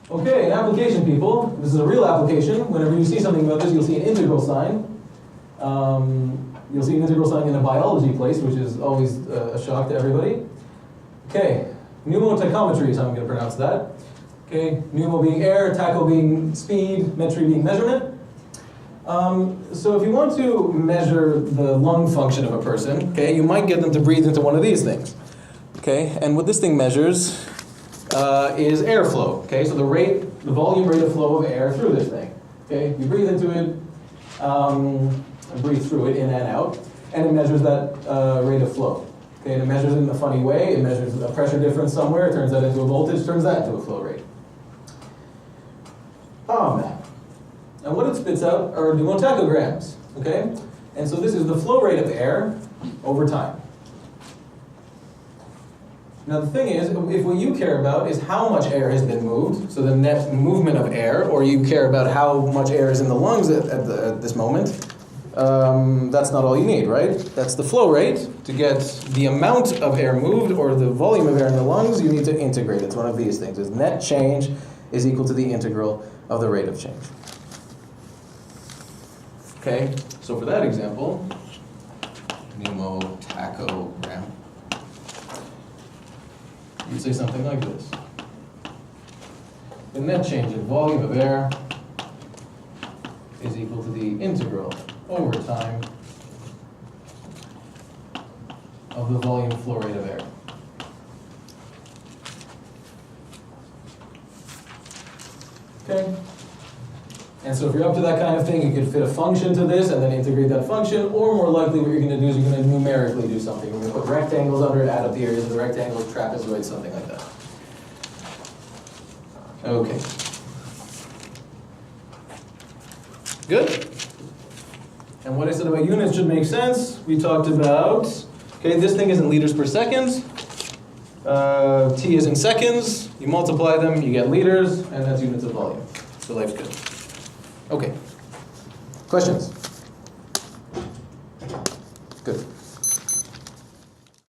Okay, an application, people. This is a real application. Whenever you see something about this, you'll see an integral sign. You'll see an integral sign in a biology place, which is always a shock to everybody. Okay, pneumotachometry is how I'm going to pronounce that. Okay, pneumo being air, tacho being speed, metry being measurement. So if you want to measure the lung function of a person, okay, you might get them to breathe into one of these things. Okay, and what this thing measures is airflow. Okay, so the volume rate of flow of air through this thing. Okay, you breathe into it, breathe through it in and out, and it measures that rate of flow. Okay, and it measures it in a funny way. It measures a pressure difference somewhere, it turns that into a voltage, turns that into a flow rate. And what it spits out are pneumotachograms. Okay, and so this is the flow rate of air over time. Now the thing is, if what you care about is how much air has been moved, so the net movement of air, or you care about how much air is in the lungs at this moment, that's not all you need, right? That's the flow rate. To get the amount of air moved, or the volume of air in the lungs, you need to integrate. It's one of these things. It's net change is equal to the integral of the rate of change. Okay, so for that example, pneumotachogram, you'd say something like this. The net change in volume of air is equal to the integral over time of the volume flow rate of air. Okay? And so if you're up to that kind of thing, you could fit a function to this and then integrate that function, or more likely what you're going to do is you're going to numerically do something. You're going to put rectangles under it, add up the areas of the rectangles, trapezoids, something like that. Okay. Good? And what I said about units should make sense. We talked about, okay, this thing is in liters per second. T is in seconds. You multiply them, you get liters, and that's units of volume. So life's good. Okay. Questions?